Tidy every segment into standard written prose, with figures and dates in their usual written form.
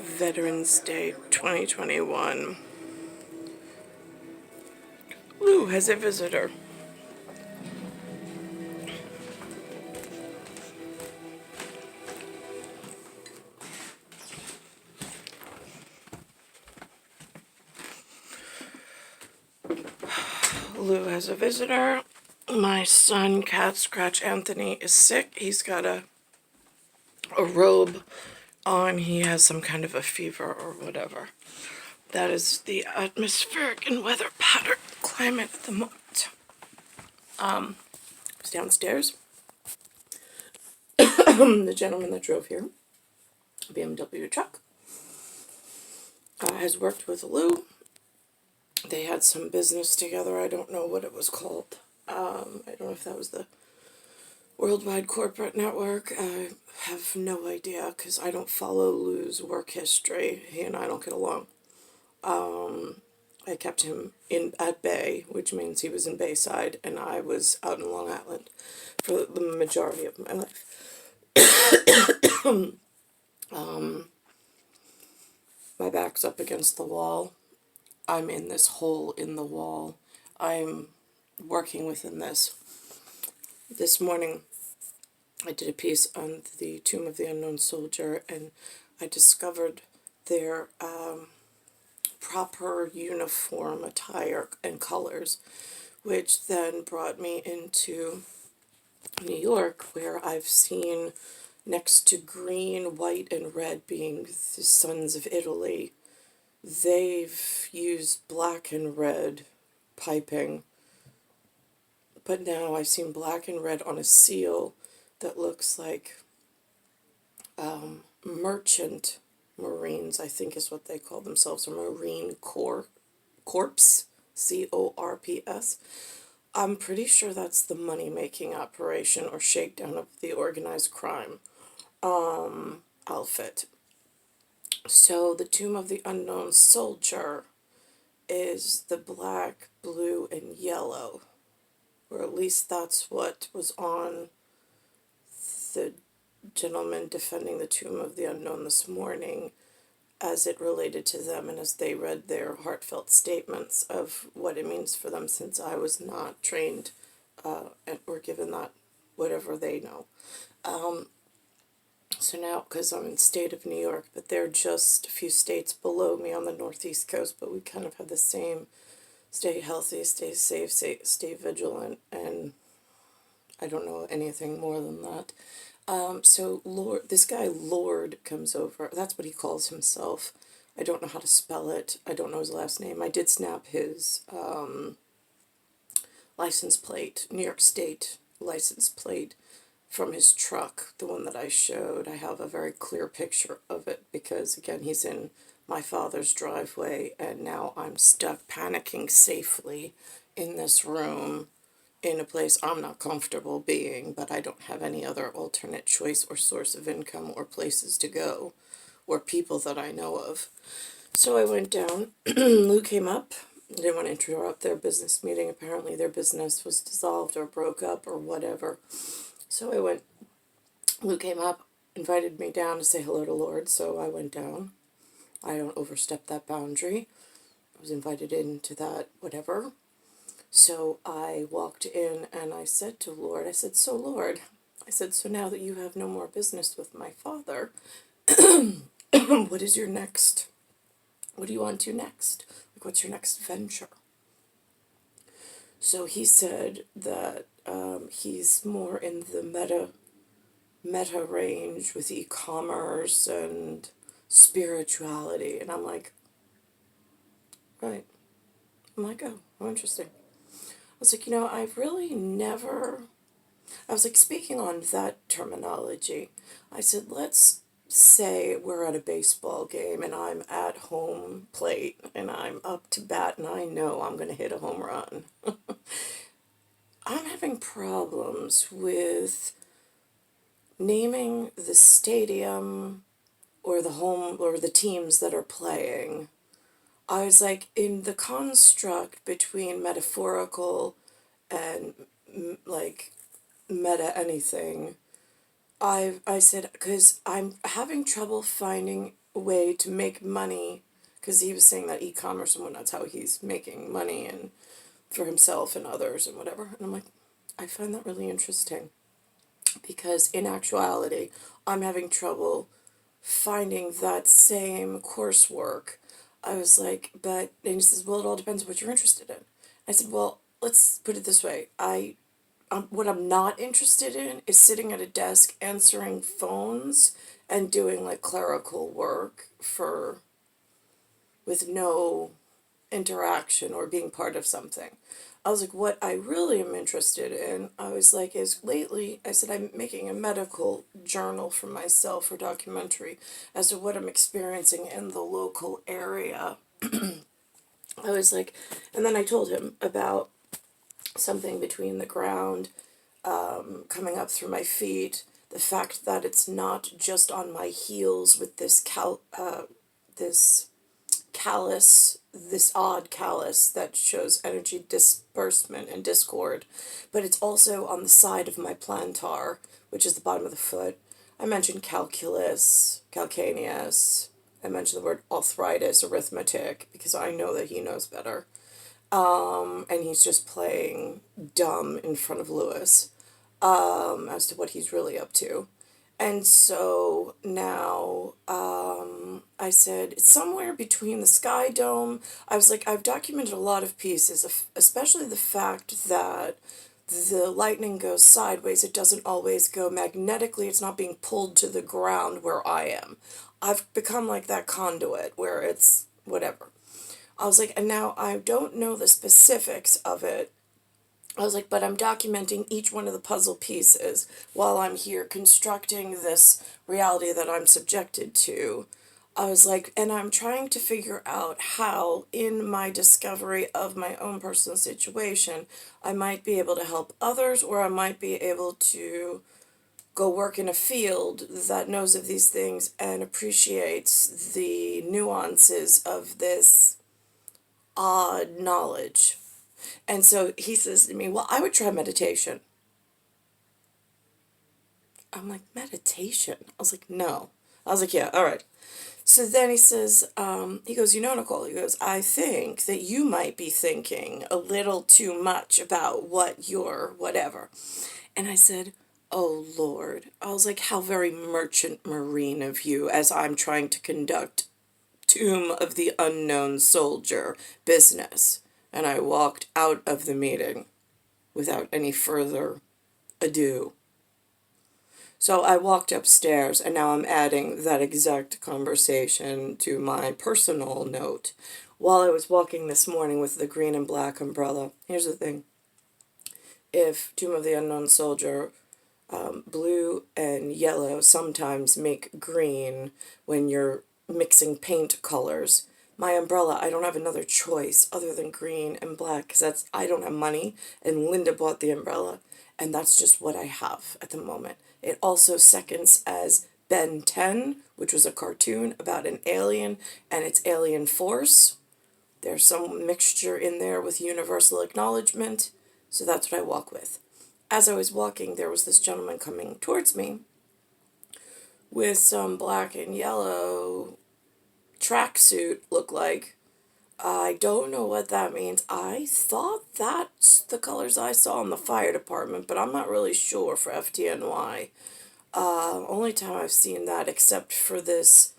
Veterans Day 2021. Lou has a visitor. Lou has a visitor. My son, Cat Scratch Anthony, is sick. He's got a robe on. He has some kind of a fever or whatever. That is the atmospheric and weather pattern climate at the moment. It's downstairs. The gentleman that drove here, BMW truck, has worked with Lou. They had some business together. I don't know what it was called. I don't know if that was the Worldwide Corporate Network. I have no idea because I don't follow Lou's work history. He and I don't get along. I kept him at Bay, which means he was in Bayside, and I was out in Long Island for the majority of my life. My back's up against the wall. I'm in this hole in the wall. I'm working within this. This morning, I did a piece on the Tomb of the Unknown Soldier, and I discovered their proper uniform attire and colors, which then brought me into New York, where I've seen, next to green, white, and red being the Sons of Italy, they've used black and red piping, but now I've seen black and red on a seal that looks like merchant marines, I think is what they call themselves, or Marine Corps, Corps, C-O-R-P-S. I'm pretty sure that's the money-making operation or shakedown of the organized crime outfit. So the Tomb of the Unknown Soldier is the black, blue, and yellow, or at least that's what was on the gentleman defending the Tomb of the Unknown this morning, as it related to them and as they read their heartfelt statements of what it means for them, since I was not trained or given that whatever they know. So now, because I'm in the state of New York, but they're just a few states below me on the northeast coast, but we kind of have the same: stay healthy, stay safe, stay vigilant, and I don't know anything more than that. So this guy Lorde comes over. That's what he calls himself. I don't know how to spell it. I don't know his last name. I did snap his license plate, New York State license plate, from his truck, the one that I showed. I have a very clear picture of it because, again, he's in my father's driveway, and now I'm stuck panicking safely in this room in a place I'm not comfortable being, but I don't have any other alternate choice or source of income or places to go or people that I know of. So I went down. Lou came up. I didn't want to interrupt their business meeting. Apparently their business was dissolved or broke up or whatever. So I went. Lou came up, invited me down to say hello to Lorde, so I went down. I don't overstep that boundary. I was invited into that whatever. So I walked in and I said to Lorde, I said, so Lorde, I said, so now that you have no more business with my father, what is your next, what do you want to do next? Like, what's your next venture? So he said that he's more in the meta range with e-commerce and spirituality. And I'm like, right. I'm like, oh, interesting. I was like, I've really never, I was like, speaking on that terminology, I said, let's say we're at a baseball game and I'm at home plate and I'm up to bat and I know I'm going to hit a home run. I'm having problems with naming the stadium or the home or the teams that are playing. I was like, in the construct between metaphorical and like meta anything, I said, because I'm having trouble finding way to make money, because he was saying that e-commerce and whatnot's how he's making money and for himself and others and whatever. And I'm like, I find that really interesting, because in actuality, I'm having trouble finding that same coursework. I was like, but, and he says, well, it all depends what you're interested in. I said, well, let's put it this way. What I'm not interested in is sitting at a desk answering phones and doing like clerical work with no interaction or being part of something. I was like, what I really am interested in, I was like, is lately, I said, I'm making a medical journal for myself or documentary as to what I'm experiencing in the local area. I was like, and then I told him about something between the ground, coming up through my feet, the fact that it's not just on my heels with this this callus, this odd callus that shows energy disbursement and discord, but it's also on the side of my plantar, which is the bottom of the foot. I mentioned calculus, calcaneus. I mentioned the word arthritis, arithmetic, because I know that he knows better. And he's just playing dumb in front of Lewis, as to what he's really up to. And so now, I said, it's somewhere between the Sky Dome. I was like, I've documented a lot of pieces, especially the fact that the lightning goes sideways. It doesn't always go magnetically. It's not being pulled to the ground where I am. I've become like that conduit where it's whatever. I was like, and now I don't know the specifics of it. I was like, but I'm documenting each one of the puzzle pieces while I'm here constructing this reality that I'm subjected to. I was like, and I'm trying to figure out how, in my discovery of my own personal situation, I might be able to help others, or I might be able to go work in a field that knows of these things and appreciates the nuances of this odd knowledge. And so he says to me, well, I would try meditation. I'm like, meditation? I was like, no. I was like, yeah, all right. So then he says, he goes, you know, Nicole, he goes, I think that you might be thinking a little too much about what you're whatever. And I said, oh, Lord. I was like, how very merchant marine of you, as I'm trying to conduct Tomb of the Unknown Soldier business. And I walked out of the meeting without any further ado. So I walked upstairs, and now I'm adding that exact conversation to my personal note. While I was walking this morning with the green and black umbrella, here's the thing. If Tomb of the Unknown Soldier, blue and yellow sometimes make green when you're mixing paint colors, my umbrella, I don't have another choice other than green and black, because I don't have money, and Linda bought the umbrella, and that's just what I have at the moment. It also seconds as Ben 10, which was a cartoon about an alien and its alien force. There's some mixture in there with universal acknowledgement, so that's what I walk with. As I was walking, there was this gentleman coming towards me with some black and yellow tracksuit, look like. I don't know what that means. I thought that's the colors I saw in the fire department, but I'm not really sure for FDNY. Only time I've seen that, except for this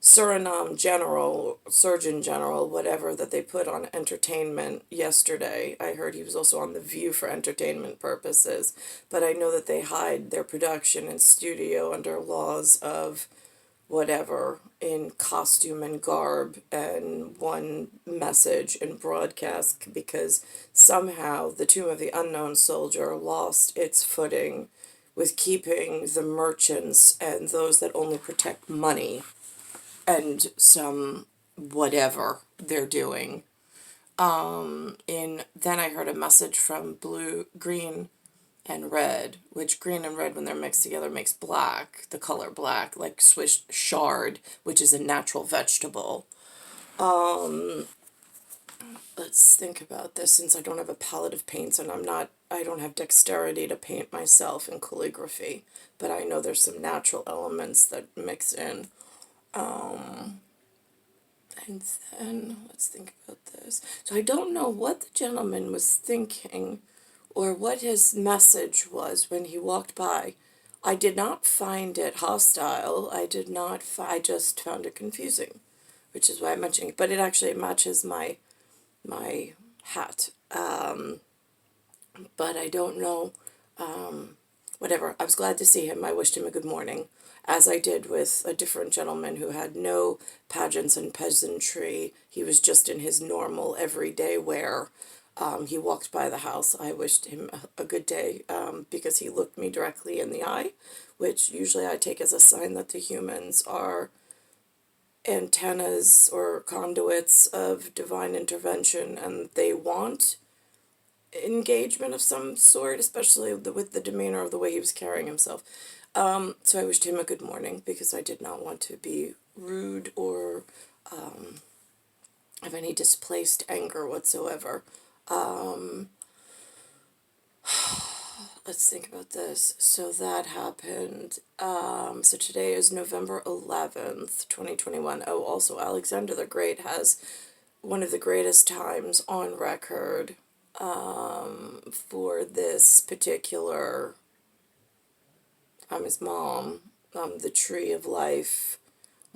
Suriname general, Surgeon General, whatever, that they put on entertainment yesterday. I heard he was also on The View for entertainment purposes, but I know that they hide their production in studio under laws of whatever, in costume and garb and one message and broadcast, because somehow the Tomb of the Unknown Soldier lost its footing with keeping the merchants and those that only protect money and some whatever they're doing. Then I heard a message from blue, green, and red, which green and red when they're mixed together makes black, the color black, like Swiss chard, which is a natural vegetable. Let's think about this, since I don't have a palette of paints and I don't have dexterity to paint myself in calligraphy, but I know there's some natural elements that mix in. And then, let's think about this. So I don't know what the gentleman was thinking or what his message was when he walked by. I did not find it hostile. I just found it confusing, which is why I'm mentioning it. But it actually matches my hat. But I don't know. Whatever. I was glad to see him. I wished him a good morning, as I did with a different gentleman who had no pageants and peasantry. He was just in his normal everyday wear. He walked by the house. I wished him a good day because he looked me directly in the eye, which usually I take as a sign that the humans are antennas or conduits of divine intervention and they want engagement of some sort, especially with the demeanor of the way he was carrying himself. So I wished him a good morning because I did not want to be rude or have any displaced anger whatsoever. Let's think about this. So that happened. So today is November 11th, 2021. Oh, also Alexander the Great has one of the greatest times on record for this particular, I'm his mom, the tree of life,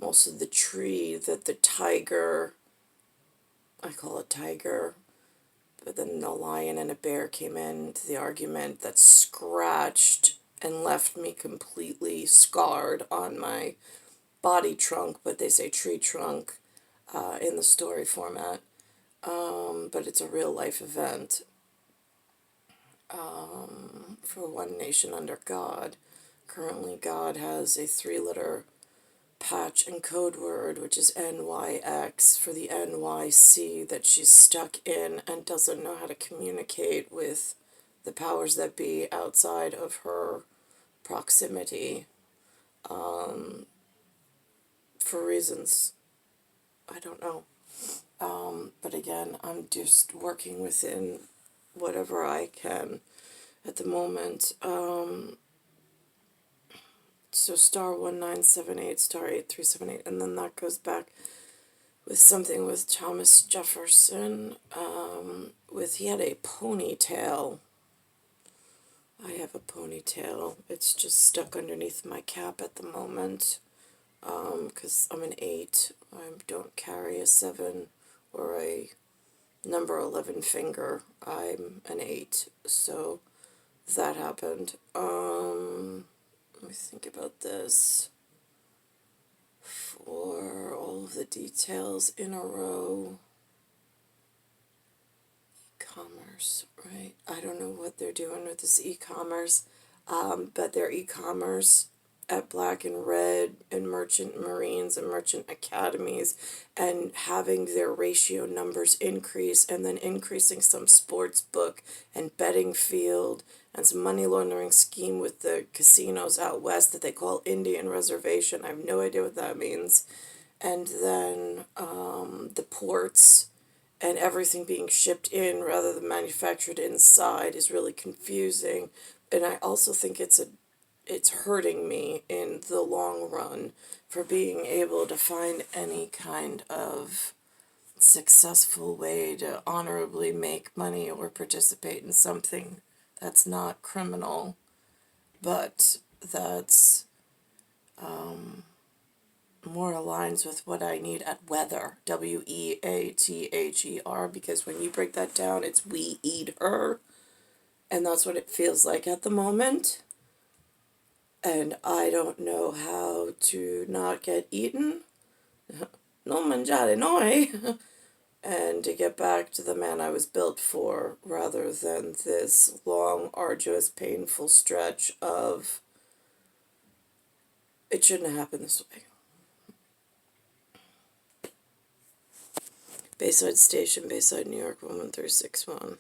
also the tree that the tiger, I call it tiger, but then a lion and a bear came into the argument that scratched and left me completely scarred on my body trunk, but they say tree trunk in the story format. But it's a real life event. For One Nation Under God. Currently, God has a 3-letter patch and code word, which is NYX, for the NYC that she's stuck in and doesn't know how to communicate with the powers that be outside of her proximity. For reasons I don't know. But again, I'm just working within whatever I can at the moment. So star 1978, star 8378, and then that goes back with something with Thomas Jefferson, he had a ponytail. I have a ponytail. It's just stuck underneath my cap at the moment, because I'm an 8. I don't carry a 7 or a number 11 finger. I'm an 8, so that happened. Let me think about this for all of the details in a row. E-commerce, right? I don't know what they're doing with this e-commerce, but their e-commerce at Black and Red and Merchant Marines and Merchant Academies, and having their ratio numbers increase, and then increasing some sports book and betting field and some money laundering scheme with the casinos out west that they call Indian Reservation. I have no idea what that means. And then the ports and everything being shipped in rather than manufactured inside is really confusing. And I also think it's hurting me in the long run for being able to find any kind of successful way to honorably make money or participate in something that's not criminal, but that's more aligns with what I need at Weather, WEATHER, because when you break that down, it's we eat her, and that's what it feels like at the moment. And I don't know how to not get eaten. No mangiare noi. And to get back to the man I was built for, rather than this long, arduous, painful stretch of it shouldn't have happened this way. Bayside Station, Bayside, New York, 11361.